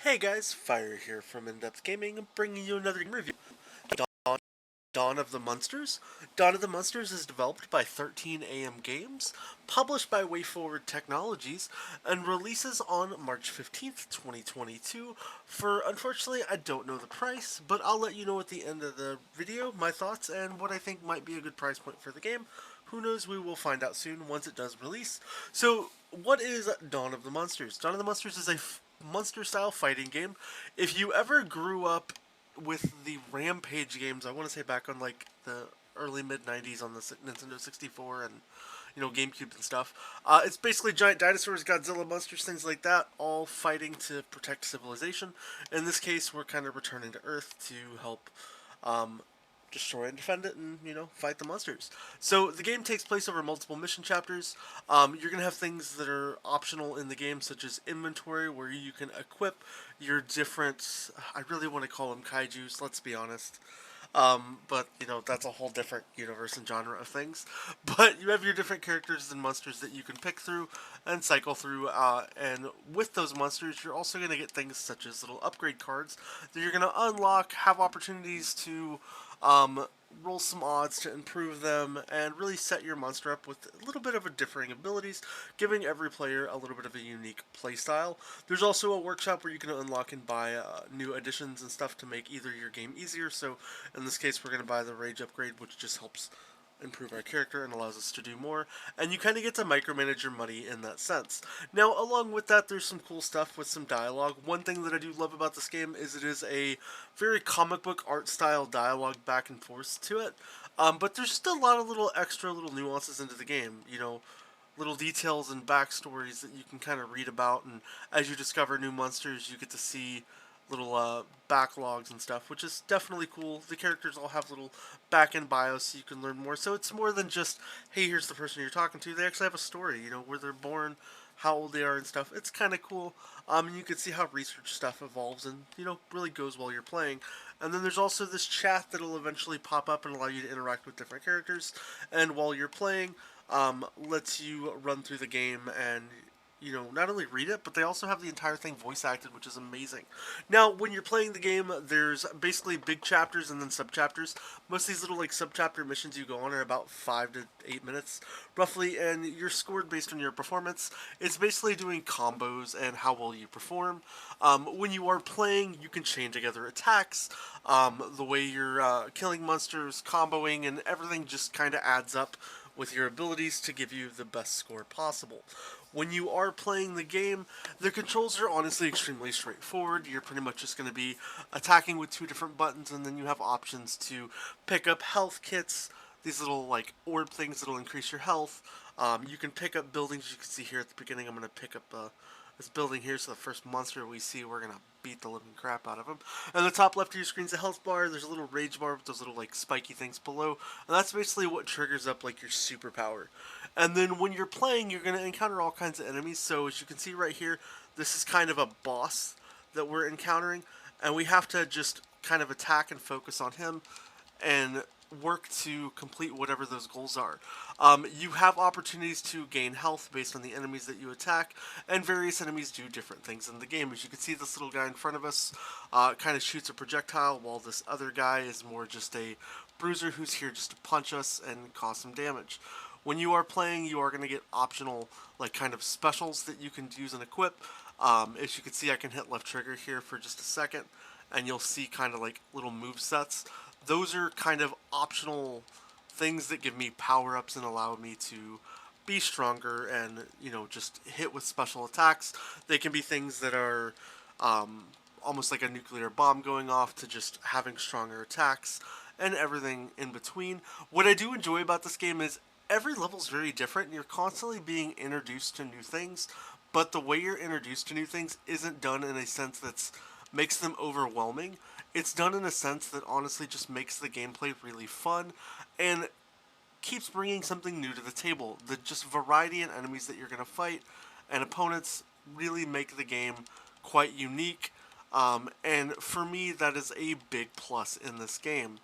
Hey guys, Fire here from InDepth Gaming, bringing you another game review. Dawn, Dawn of the Monsters. Dawn of the Monsters is developed by 13 AM Games, published by WayForward Technologies, and releases on March 15th, 2022. For, unfortunately, I don't know the price, but I'll let you know at the end of the video my thoughts and what I think might be a good price point for the game. Who knows, we will find out soon once it does release. So, what is Dawn of the Monsters? Dawn of the Monsters is a monster style fighting game. If you ever grew up with the Rampage games, I want to say back on like the early mid 90s on the Nintendo 64 and GameCube and stuff. It's basically giant dinosaurs, Godzilla monsters, things like that, all fighting to protect civilization. In this case, we're kind of returning to Earth to help um, destroy and defend it and, fight the monsters. So the game takes place over multiple mission chapters. You're going to have things that are optional in the game, such as inventory, where you can equip your different, I really want to call them kaijus, let's be honest. But, that's a whole different universe and genre of things. But you have your different characters and monsters that you can pick through and cycle through. And with those monsters, you're also going to get things such as little upgrade cards that you're going to unlock, have opportunities to um, roll some odds to improve them, and really set your monster up with a little bit of a differing abilities, giving every player a little bit of a unique playstyle. There's also a workshop where you can unlock and buy new additions and stuff to make either your game easier. So in this case, we're going to buy the Rage upgrade, which just helps improve our character and allows us to do more, and you kind of get to micromanage your money in that sense. Now, along with that, there's some cool stuff with some dialogue. One thing that I do love about this game is it is a very comic book art style dialogue back and forth to it, but there's just a lot of little extra little nuances into the game, little details and backstories that you can kind of read about, and as you discover new monsters, you get to see little backlogs and stuff, which is definitely cool. The characters all have little back-end bios so you can learn more. So it's more than just, hey, here's the person you're talking to. They actually have a story, where they're born, how old they are and stuff. It's kind of cool. And you can see how research stuff evolves and, really goes while you're playing. And then there's also this chat that'll eventually pop up and allow you to interact with different characters. And while you're playing, lets you run through the game and not only read it, but they also have the entire thing voice acted, which is amazing. Now, when you're playing the game, there's basically big chapters and then sub chapters. Most of these little like sub chapter missions you go on are about 5 to 8 minutes, roughly, and you're scored based on your performance. It's basically doing combos and how well you perform. When you are playing, you can chain together attacks. The way you're killing monsters, comboing, and everything just kind of adds up with your abilities to give you the best score possible. When you are playing the game, the controls are honestly extremely straightforward. You're pretty much just going to be attacking with two different buttons, and then you have options to pick up health kits, these little like orb things that'll increase your health. You can pick up buildings. You can see here at the beginning, I'm going to pick up this building here, so the first monster we see, we're going to beat the living crap out of him. And the top left of your screen's a health bar. There's a little rage bar with those little like spiky things below, and that's basically what triggers up like your superpower. And then when you're playing, you're going to encounter all kinds of enemies. So as you can see right here, this is kind of a boss that we're encountering, and we have to just kind of attack and focus on him and work to complete whatever those goals are. You have opportunities to gain health based on the enemies that you attack, and various enemies do different things in the game. As you can see, this little guy in front of us kind of shoots a projectile, while this other guy is more just a bruiser who's here just to punch us and cause some damage. When you are playing, you are going to get optional, like, kind of specials that you can use and equip. As you can see, I can hit left trigger here for just a second, and you'll see kind of like little move sets. Those are kind of optional things that give me power ups and allow me to be stronger and just hit with special attacks. They can be things that are almost like a nuclear bomb going off to just having stronger attacks and everything in between. What I do enjoy about this game is every level's very different and you're constantly being introduced to new things, but the way you're introduced to new things isn't done in a sense that's makes them overwhelming. It's done in a sense that honestly just makes the gameplay really fun and keeps bringing something new to the table. The just variety in enemies that you're going to fight and opponents really make the game quite unique. And for me, that is a big plus in this game.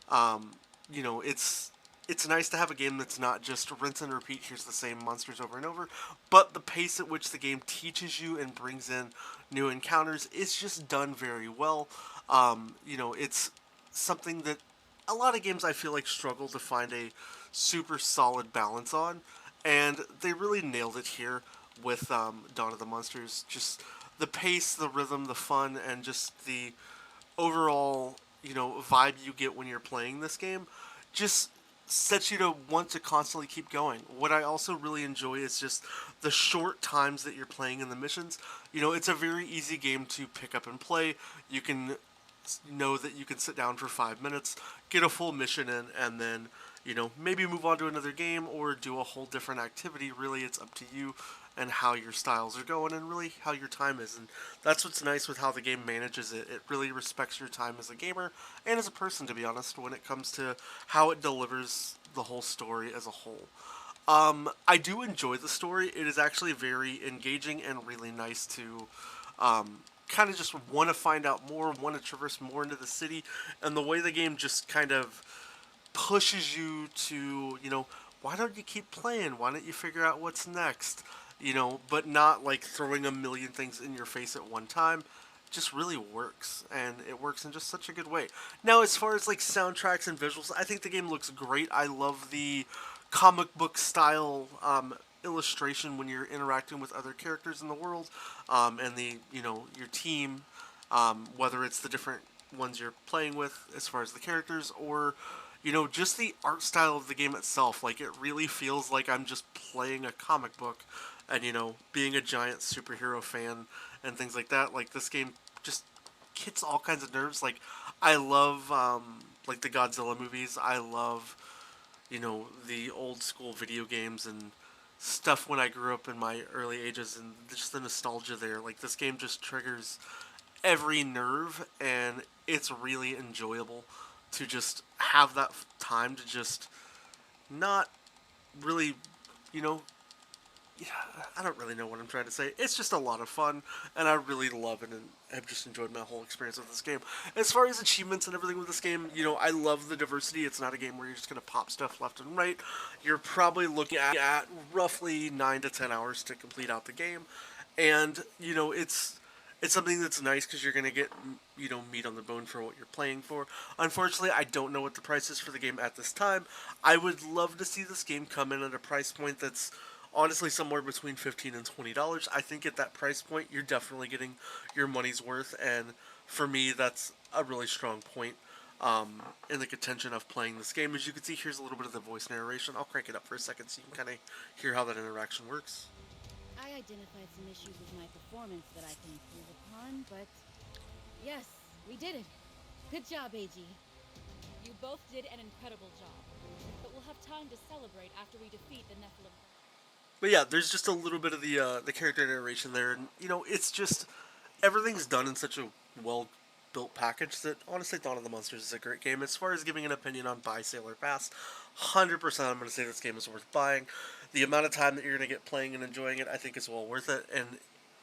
It's it's nice to have a game that's not just rinse and repeat, here's the same monsters over and over, but the pace at which the game teaches you and brings in new encounters is just done very well. It's something that a lot of games I feel like struggle to find a super solid balance on, and they really nailed it here with Dawn of the Monsters. Just the pace, the rhythm, the fun, and just the overall, vibe you get when you're playing this game just sets you to want to constantly keep going. What I also really enjoy is just the short times that you're playing in the missions. It's a very easy game to pick up and play. You can know that you can sit down for 5 minutes, get a full mission in, and then maybe move on to another game or do a whole different activity. Really, it's up to you and how your styles are going and really how your time is. And that's what's nice with how the game manages it. It really respects your time as a gamer and as a person, to be honest, when it comes to how it delivers the whole story as a whole. I do enjoy the story. It is actually very engaging and really nice to kind of just want to find out more, want to traverse more into the city, and the way the game just kind of pushes you to, why don't you keep playing? Why don't you figure out what's next? But not like throwing a million things in your face at one time. Just really works, and it works in just such a good way. Now, as far as like soundtracks and visuals, I think the game looks great. I love the comic book style illustration when you're interacting with other characters in the world, and your team, whether it's the different ones you're playing with as far as the characters, or just the art style of the game itself. Like, it really feels like I'm just playing a comic book, and being a giant superhero fan and things like that. Like, this game just hits all kinds of nerves. Like, I love like the Godzilla movies. I love the old school video games and stuff when I grew up in my early ages, and just the nostalgia there. Like, this game just triggers every nerve, and it's really enjoyable to just have that time to just not really, you know, I don't really know what I'm trying to say. It's just a lot of fun, and I really love it, and have just enjoyed my whole experience with this game. As far as achievements and everything with this game, I love the diversity. It's not a game where you're just going to pop stuff left and right. You're probably looking at roughly 9 to 10 hours to complete out the game, and, it's something that's nice because you're going to get, meat on the bone for what you're playing for. Unfortunately, I don't know what the price is for the game at this time. I would love to see this game come in at a price point that's honestly somewhere between $15 and $20. I think at that price point, you're definitely getting your money's worth, and for me, that's a really strong point in the contention of playing this game. As you can see, here's a little bit of the voice narration. I'll crank it up for a second so you can kind of hear how that interaction works. I identified some issues with my performance that I can improve upon, but yes, we did it. Good job, AG. You both did an incredible job, but we'll have time to celebrate after we defeat the Nephilim. But yeah, there's just a little bit of the character narration there, and it's just everything's done in such a well built package that honestly, Dawn of the Monsters is a great game. As far as giving an opinion on buy, sale, or pass, 100% I'm going to say this game is worth buying. The amount of time that you're going to get playing and enjoying it, I think is well worth it. And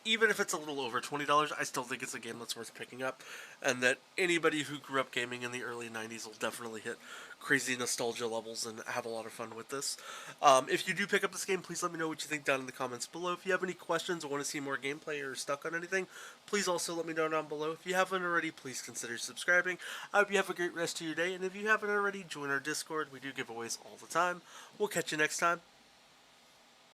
even if it's a little over $20, I still think it's a game that's worth picking up, and that anybody who grew up gaming in the early 90s will definitely hit crazy nostalgia levels and have a lot of fun with this. If you do pick up this game, please let me know what you think down in the comments below. If you have any questions or want to see more gameplay or are stuck on anything, please also let me know down below. If you haven't already, please consider subscribing. I hope you have a great rest of your day, and if you haven't already, join our Discord. We do giveaways all the time. We'll catch you next time.